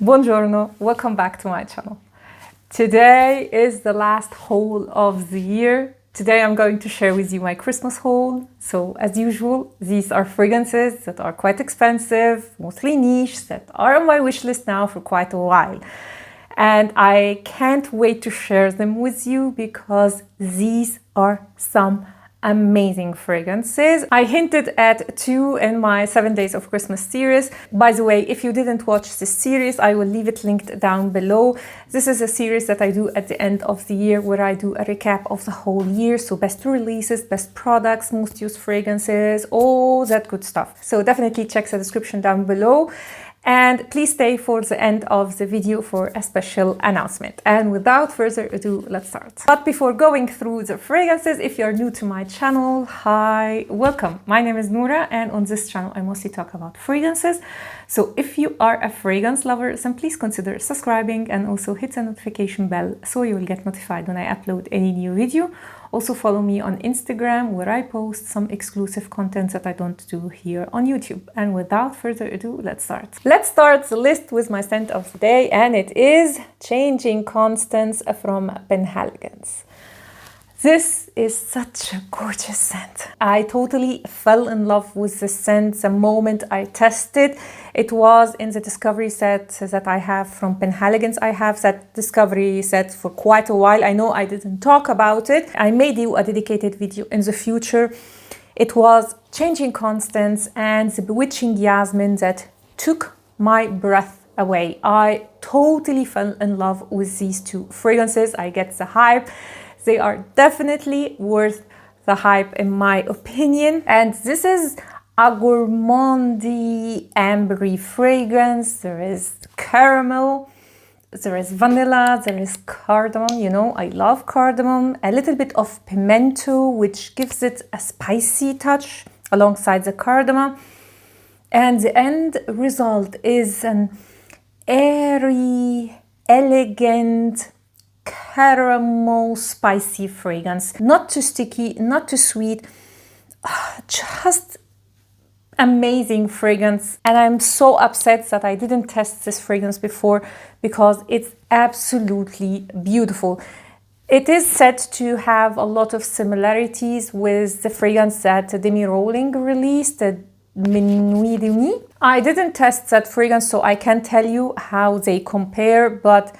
Buongiorno, welcome back to my channel. Today is the last haul of the year. Today I'm going to share with you my Christmas haul. So as usual, these are fragrances that are quite expensive, mostly niche, that are on my wish list now for quite a while. And I can't wait to share them with you because these are some amazing fragrances. I hinted at two in my 7 Days of Christmas series. By the way, if you didn't watch this series, I will leave it linked down below. This is a series that I do at the end of the year where I do a recap of the whole year. So best releases, best products, most used fragrances, all that good stuff. So definitely check the description down below. And please stay for the end of the video for a special announcement. And without further ado, let's start. But before going through the fragrances, if you're new to my channel, hi, welcome. My name is Noura, and on this channel, I mostly talk about fragrances. So if you are a fragrance lover, then please consider subscribing and also hit the notification bell so you will get notified when I upload any new video. Also follow me on Instagram where I post some exclusive content that I don't do here on YouTube. And without further ado, let's start. Let's start the list with my scent of the day, and it is Changing Constance from PENHALIGON'S. This is such a gorgeous scent. I totally fell in love with the scent the moment I tested. It was in the discovery set that I have from PENHALIGON'S. I have that discovery set for quite a while. I know I didn't talk about it. I may do a dedicated video in the future. It was Changing Constance and the Bewitching Jasmine that took my breath away. I totally fell in love with these two fragrances. I get the hype. They are definitely worth the hype in my opinion. And this is a gourmandy ambery fragrance. There is caramel, there is vanilla, there is cardamom. You know, I love cardamom. A little bit of pimento, which gives it a spicy touch alongside the cardamom. And the end result is an airy, elegant, caramel spicy fragrance. Not too sticky, not too sweet, just amazing fragrance. And I'm so upset that I didn't test this fragrance before because it's absolutely beautiful. It is said to have a lot of similarities with the fragrance that Demi Rowling released, the Minuit de Nuit. I didn't test that fragrance, so I can't tell you how they compare, but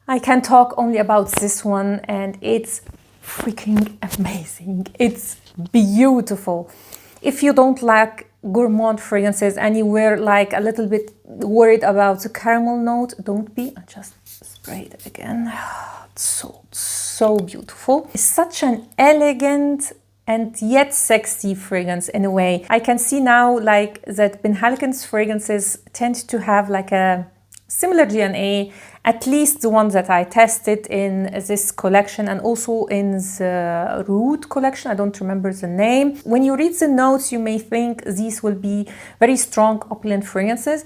I can talk only about this one, and it's freaking amazing. It's beautiful. If you don't like gourmand fragrances and you were like a little bit worried about the caramel note, don't be. I just sprayed it again. It's so beautiful. It's such an elegant and yet sexy fragrance in a way. I can see now like that PENHALIGON'S fragrances tend to have like a similar DNA, at least the ones that I tested in this collection and also in the Root collection. I don't remember the name. When you read the notes, you may think these will be very strong, opulent fragrances.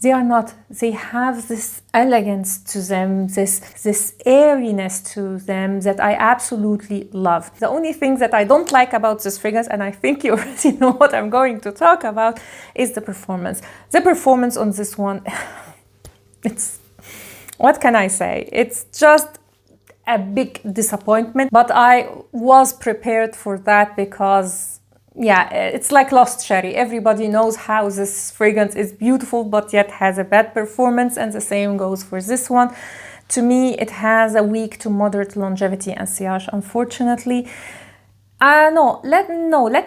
They are not. They have this elegance to them, this airiness to them that I absolutely love. The only thing that I don't like about this fragrance, and I think you already know what I'm going to talk about, is the performance. The performance on this one, what can I say? It's just a big disappointment, but I was prepared for that because, yeah, it's like Lost Cherry. Everybody knows how this fragrance is beautiful, but yet has a bad performance, and the same goes for this one. To me, it has a weak to moderate longevity and sillage, unfortunately. Let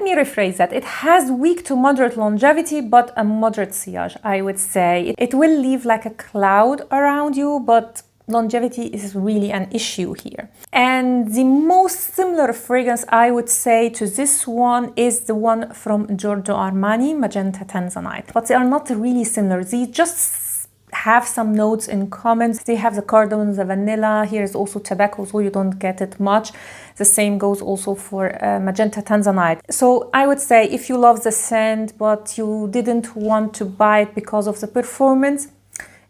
me rephrase that. It has weak to moderate longevity, but a moderate sillage, I would say. It will leave like a cloud around you, but longevity is really an issue here. And the most similar fragrance, I would say, to this one is the one from Giorgio Armani, Magenta Tanzanite. But they are not really similar. They just have some notes in common. They have the cardamom, the vanilla. Here is also tobacco, so you don't get it much. The same goes also for Magenta Tanzanite. So I would say if you love the scent, but you didn't want to buy it because of the performance,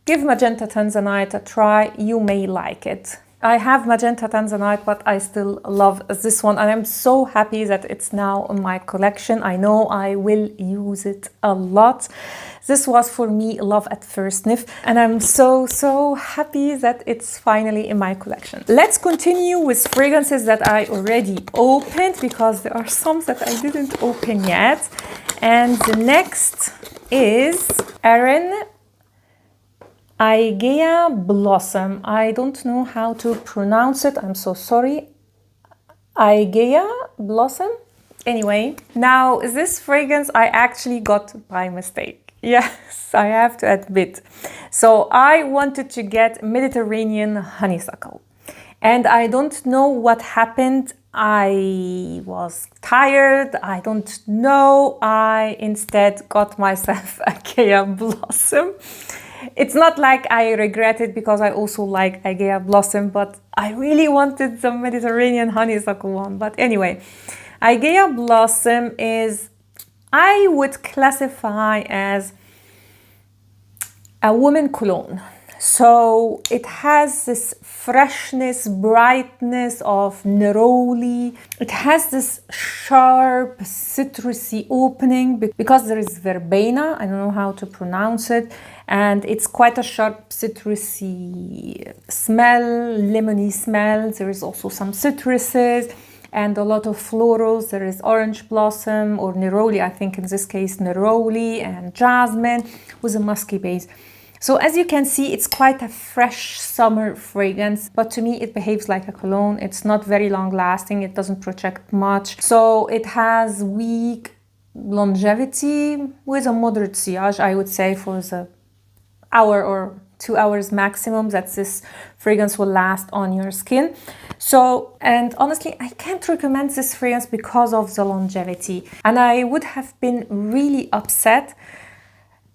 give Magenta Tanzanite a try. You may like it. I have magenta tanzanite, but I still love this one, and I'm so happy that it's now in my collection. I know I will use it a lot. This was for me love at first sniff, and I'm so happy that it's finally in my collection. Let's continue with fragrances that I already opened, because there are some that I didn't open yet. And the next is AERIN AEGEA Blossom. I don't know how to pronounce it. I'm so sorry. AEGEA Blossom. Anyway, now this fragrance I actually got by mistake. Yes, I have to admit. So I wanted to get Mediterranean honeysuckle, and I don't know what happened. I was tired. I don't know. I instead got myself AEGEA Blossom. It's not like I regret it, because I also like AEGEA Blossom, but I really wanted the Mediterranean honeysuckle one. But anyway, AEGEA Blossom is, I would classify as a woman cologne. So it has this freshness, brightness of neroli. It has this sharp, citrusy opening because there is verbena. I don't know how to pronounce it. And it's quite a sharp, citrusy smell, lemony smell. There is also some citruses and a lot of florals. There is orange blossom or neroli, I think in this case neroli, and jasmine with a musky base. So as you can see, it's quite a fresh summer fragrance, but to me it behaves like a cologne. It's not very long lasting, it doesn't project much. So it has weak longevity with a moderate sillage, I would say, for the hour or 2 hours maximum that this fragrance will last on your skin. So, and honestly, I can't recommend this fragrance because of the longevity. And I would have been really upset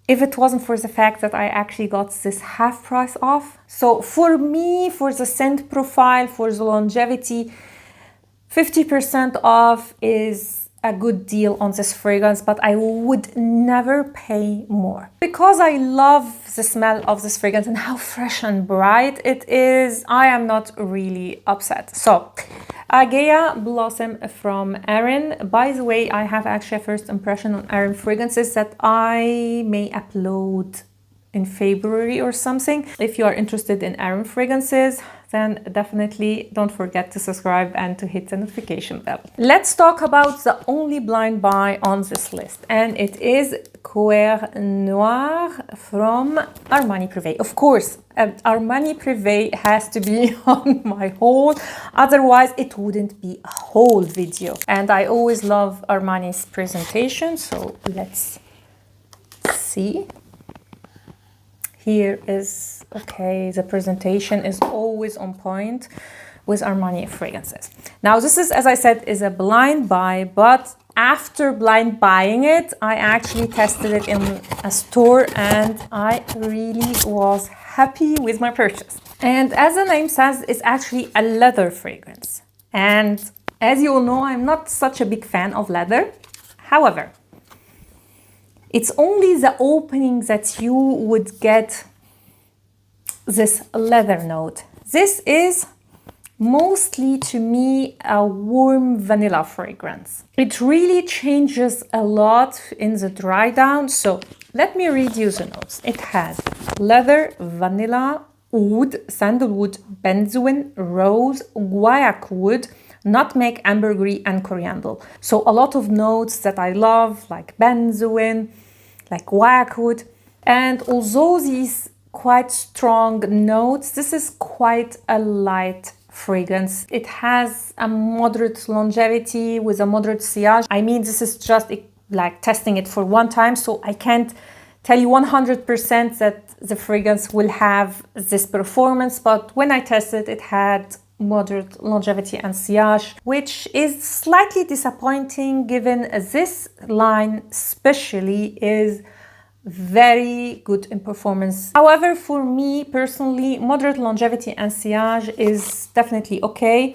if it wasn't for the fact that I actually got this half price off. So for me, for the scent profile, for the longevity, 50% off is a good deal on this fragrance, but I would never pay more. Because I love the smell of this fragrance and how fresh and bright it is, I am not really upset. So, AEGEA Blossom from AERIN. By the way, I have actually a first impression on AERIN fragrances that I may upload in February or something. If you are interested in AERIN fragrances, then definitely don't forget to subscribe and to hit the notification bell. Let's talk about the only blind buy on this list, and it is CUIR Noir from ARMANI PRIVE. Of course, ARMANI PRIVE has to be on my haul, otherwise it wouldn't be a whole video. And I always love Armani's presentation, so let's see. Here is, okay, the presentation is always on point with Armani fragrances. Now this is, as I said, is a blind buy, but after blind buying it, I actually tested it in a store and I really was happy with my purchase. And as the name says, it's actually a leather fragrance. And as you all know, I'm not such a big fan of leather. However, it's only the opening that you would get this leather note. This is mostly, to me, a warm vanilla fragrance. It really changes a lot in the dry down. So let me read you the notes. It has leather, vanilla, oud, sandalwood, benzoin, rose, guaiac wood, nutmeg, ambergris, and coriander. So a lot of notes that I love, like benzoin, like guaiac wood. And although these quite strong notes, this is quite a light fragrance. It has a moderate longevity with a moderate sillage. I mean, this is just like testing it for one time, so I can't tell you 100% that the fragrance will have this performance, but when I tested, it had moderate longevity and sillage, which is slightly disappointing given this line especially is very good in performance. However, for me personally, moderate longevity and sillage is definitely okay.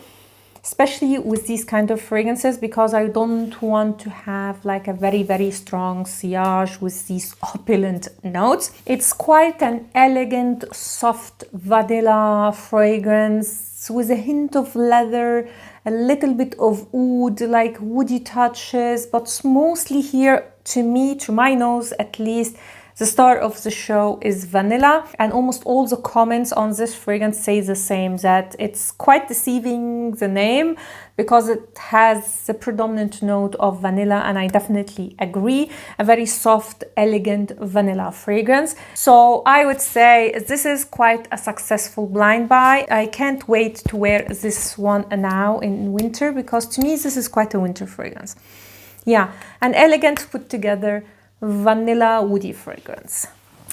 especially with these kind of fragrances, because I don't want to have like a very, very strong sillage with these opulent notes. It's quite an elegant, soft vanilla fragrance with a hint of leather, a little bit of oud, like woody touches, but mostly here, to me, to my nose at least, the star of the show is vanilla, and almost all the comments on this fragrance say the same, that it's quite deceiving, the name, because it has the predominant note of vanilla, and I definitely agree. A very soft, elegant vanilla fragrance. So I would say this is quite a successful blind buy. I can't wait to wear this one now in winter, because to me this is quite a winter fragrance. Yeah, an elegant, put together vanilla woody fragrance.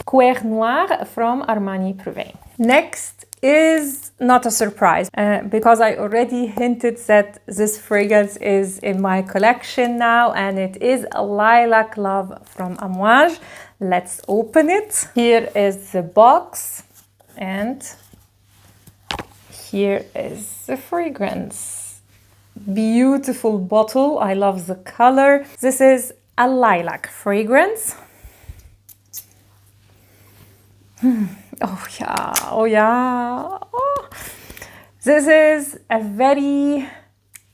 CUIR Noir from Armani Prive. Next is not a surprise, because I already hinted that this fragrance is in my collection now, and it is a Lilac Love from AMOUAGE. Let's open it. Here is the box, and here is the fragrance. Beautiful bottle. I love the color. This is a lilac fragrance. Oh yeah, oh yeah. Oh. This is a very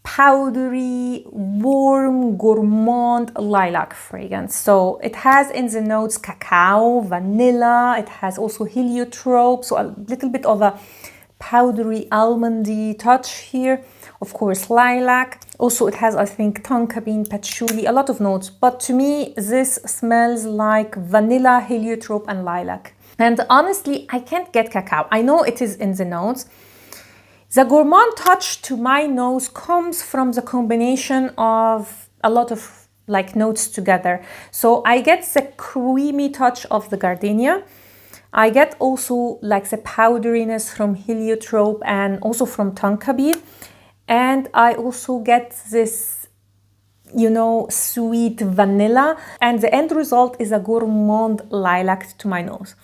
powdery, warm, gourmand lilac fragrance. So it has in the notes cacao, vanilla, it has also heliotrope, so a little bit of a powdery almondy touch here. Of course, lilac. Also, it has, I think, tonka bean, patchouli, a lot of notes. But to me, this smells like vanilla, heliotrope, and lilac. And honestly, I can't get cacao. I know it is in the notes. The gourmand touch to my nose comes from the combination of a lot of like notes together. So I get the creamy touch of the gardenia. I get also like the powderiness from heliotrope and also from tonka bean. And I also get this, you know, sweet vanilla. And the end result is a gourmand lilac to my nose.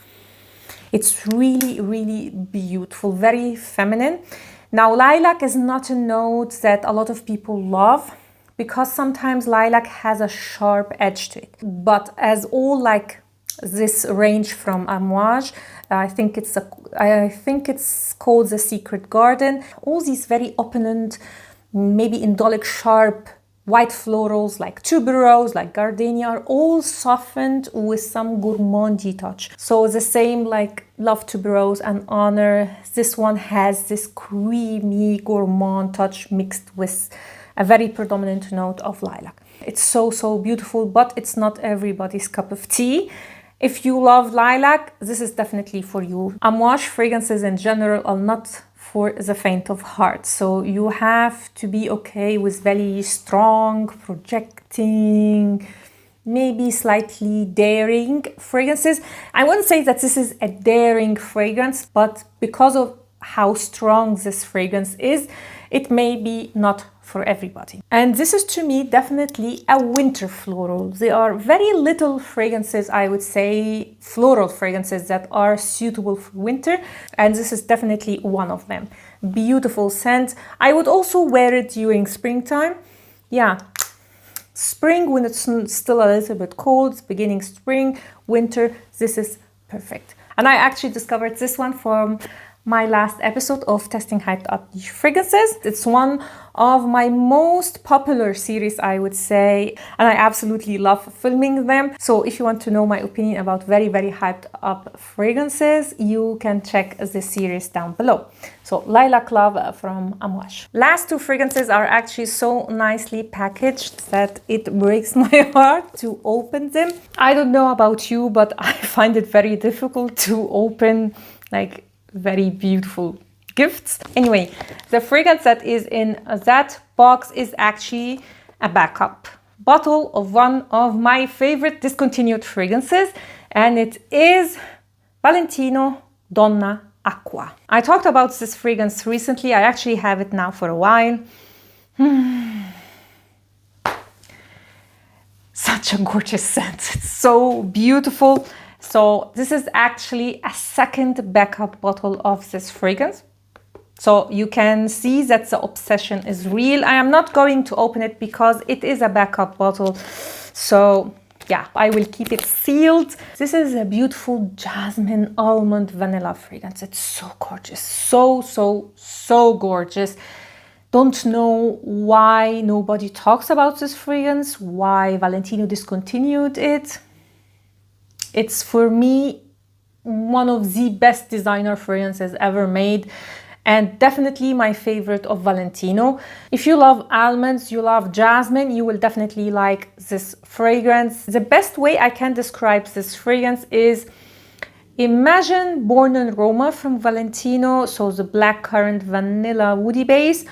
It's really, really beautiful, very feminine. Now, lilac is not a note that a lot of people love, because sometimes lilac has a sharp edge to it. But as all like this range from AMOUAGE, I think it's called the Secret Garden. All these very opulent, maybe indolic, sharp white florals like tuberose, like gardenia, are all softened with some gourmandy touch. So the same like Love Tuberose and Honor, this one has this creamy gourmand touch mixed with a very predominant note of lilac. It's so, so beautiful, but it's not everybody's cup of tea. If you love lilac, this is definitely for you. AMOUAGE fragrances in general are not for the faint of heart. So you have to be okay with very strong, projecting, maybe slightly daring fragrances. I wouldn't say that this is a daring fragrance, but because of how strong this fragrance is, it may be not for everybody. And this is to me definitely a winter floral. There are very little fragrances, I would say, floral fragrances that are suitable for winter, and this is definitely one of them. Beautiful scent. I would also wear it during springtime. Yeah, spring when it's still a little bit cold, beginning spring, winter, this is perfect. And I actually discovered this one from my last episode of Testing Hyped Up Niche Fragrances. It's one of my most popular series, I would say, and I absolutely love filming them. So if you want to know my opinion about very, very hyped up fragrances, you can check this series down below. So Lilac Love from AMOUAGE. Last two fragrances are actually so nicely packaged that it breaks my heart to open them. I don't know about you, but I find it very difficult to open like very beautiful gifts. Anyway, the fragrance that is in that box is actually a backup bottle of one of my favorite discontinued fragrances, and it is Valentino Donna Acqua. I talked about this fragrance recently. I actually have it now for a while. Such a gorgeous scent. It's so beautiful. So this is actually a second backup bottle of this fragrance. So you can see that the obsession is real. I am not going to open it because it is a backup bottle. So yeah, I will keep it sealed. This is a beautiful jasmine almond vanilla fragrance. It's so gorgeous. So gorgeous. Don't know why nobody talks about this fragrance, why Valentino discontinued it. It's for me one of the best designer fragrances ever made, and definitely my favorite of Valentino. If you love almonds, you love jasmine, you will definitely like this fragrance. The best way I can describe this fragrance is, imagine Born in Roma from Valentino, so the blackcurrant vanilla woody base,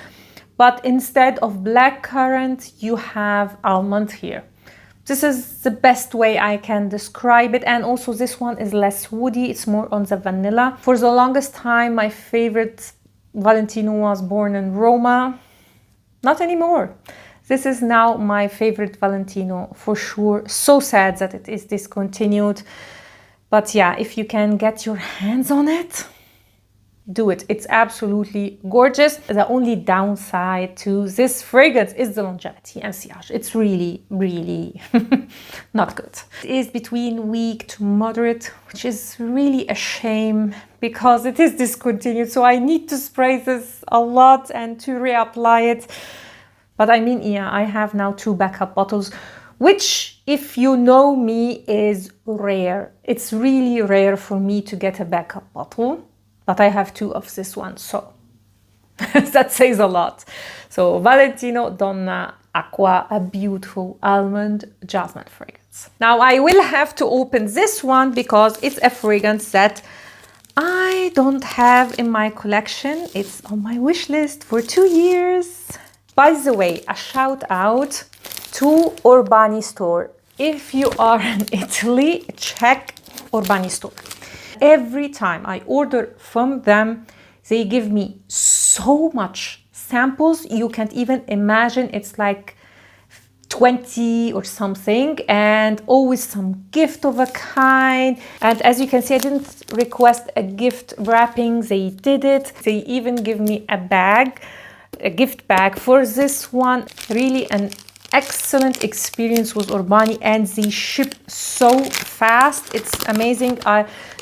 but instead of blackcurrant, you have almond here. This is the best way I can describe it. And also this one is less woody, it's more on the vanilla. For the longest time, my favorite Valentino was Born in Roma. Not anymore. This is now my favorite Valentino for sure. So sad that it is discontinued. But yeah, if you can get your hands on it, do it. It's absolutely gorgeous. The only downside to this fragrance is the longevity and sillage. It's really not good. It is between weak to moderate, which is really a shame because it is discontinued. So I need to spray this a lot and to reapply it. But I mean, yeah, I have now 2 backup bottles, which, if you know me, is rare. It's really rare for me to get a backup bottle. But I have 2 of this one, so that says a lot. So Valentino Donna Acqua, a beautiful almond jasmine fragrance. Now I will have to open this one because it's a fragrance that I don't have in my collection. It's on my wish list for 2 years. By the way, a shout out to Urbani store. If you are in Italy, check Urbani store. Every time I order from them, they give me so much samples. You can't even imagine. It's like 20 or something, and always some gift of a kind. And as you can see, I didn't request a gift wrapping. They did it. They even give me a bag, a gift bag for this one. Really an excellent experience with Urbani, and they ship so fast. It's amazing.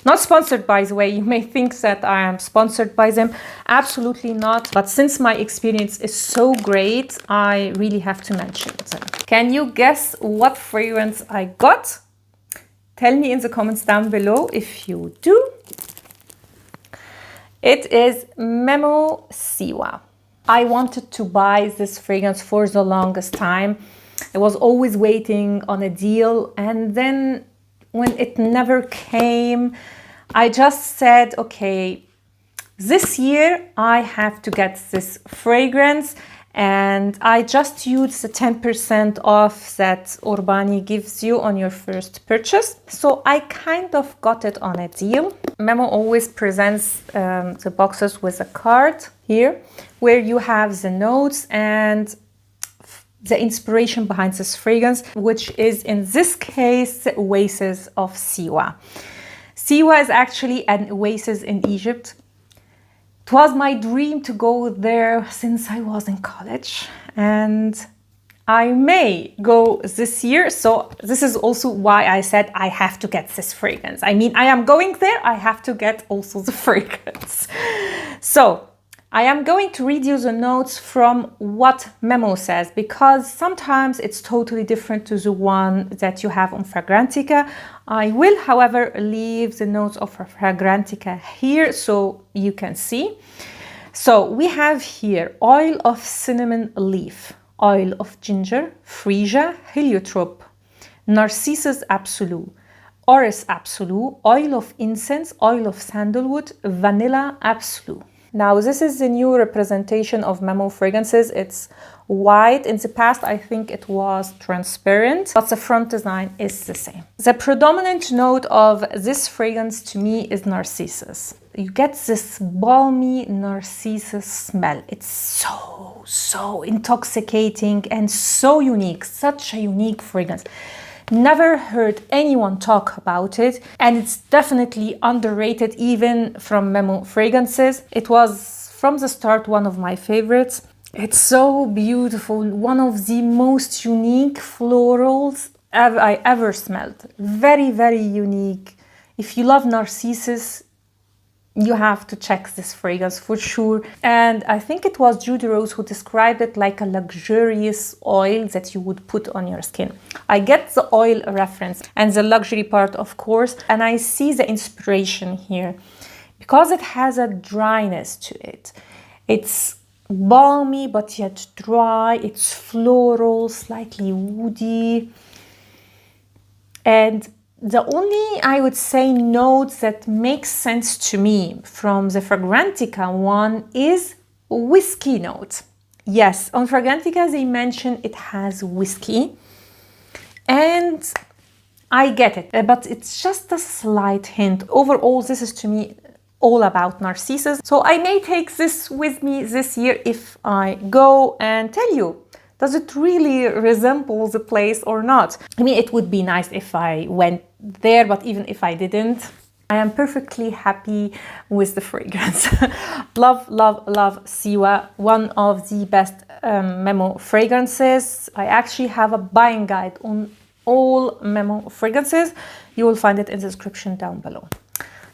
Not sponsored, by the way. You may think that I am sponsored by them. Absolutely not. But since my experience is so great, I really have to mention them. Can you guess what fragrance I got? Tell me in the comments down below if you do. It is MEMO Siwa. I wanted to buy this fragrance for the longest time. I was always waiting on a deal, and then when it never came, I just said, okay, this year I have to get this fragrance, and I just used the 10% off that Urbani gives you on your first purchase. So I kind of got it on a deal. MEMO always presents the boxes with a card here, where you have the notes and the inspiration behind this fragrance, which is in this case the oasis of Siwa. Siwa is actually an oasis in Egypt. It was my dream to go there since I was in college, and I may go this year. So this is also why I said I have to get this fragrance. I mean, I am going there, I have to get also the fragrance. So I am going to read you the notes from what MEMO says, because sometimes it's totally different to the one that you have on Fragrantica. I will, however, leave the notes of Fragrantica here so you can see. So we have here oil of cinnamon leaf, oil of ginger, freesia, heliotrope, narcissus absolute, orris absolute, oil of incense, oil of sandalwood, vanilla absolute. Now, this is the new representation of MEMO fragrances. It's white. In the past, I think it was transparent, but the front design is the same. The predominant note of this fragrance to me is narcissus. You get this balmy narcissus smell. It's so intoxicating and so unique, such a unique fragrance. Never heard anyone talk about it, and it's definitely underrated even from MEMO fragrances. It was from the start one of my favorites. It's so beautiful, one of the most unique florals I ever smelled. Very, very unique. If you love narcissus, you have to check this fragrance for sure. And I think it was Judy Rose who described it like a luxurious oil that you would put on your skin. I get the oil reference and the luxury part, of course, and I see the inspiration here because it has a dryness to it. It's balmy but yet dry. It's floral, slightly woody. And the only, I would say, note that makes sense to me from the Fragrantica one is whiskey note. Yes, on Fragrantica they mention it has whiskey, and I get it, but it's just a slight hint. Overall, this is to me all about narcissus. So I may take this with me this year if I go and tell you, does it really resemble the place or not? I mean, it would be nice if I went there, but even if I didn't, I am perfectly happy with the fragrance. Love, love, love CUIR, one of the best MEMO fragrances. I actually have a buying guide on all MEMO fragrances. You will find it in the description down below.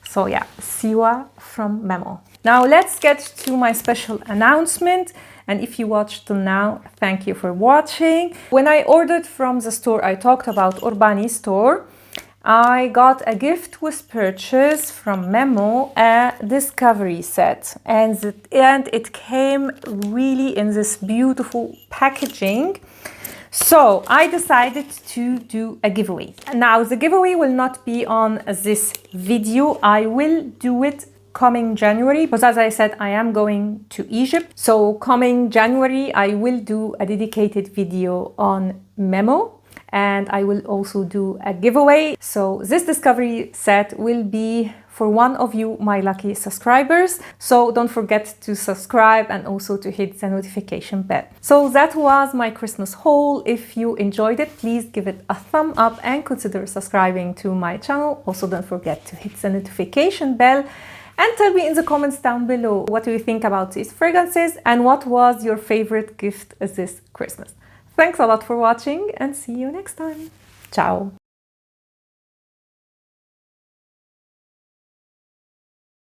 So yeah, CUIR from MEMO. Now let's get to my special announcement. And if you watched till now, thank you for watching. When I ordered from the store I talked about, ARMANI store, I got a gift with purchase from MEMO, a discovery set. And it came really in this beautiful packaging. So I decided to do a giveaway. Now the giveaway will not be on this video. I will do it coming January, because as I said, I am going to Egypt. So coming January, I will do a dedicated video on MEMO, and I will also do a giveaway. So this discovery set will be for one of you, my lucky subscribers. So don't forget to subscribe and also to hit the notification bell. So that was my Christmas haul. If you enjoyed it, please give it a thumb up and consider subscribing to my channel. Also don't forget to hit the notification bell. And tell me in the comments down below, what do you think about these fragrances and what was your favorite gift this Christmas? Thanks a lot for watching and see you next time. Ciao!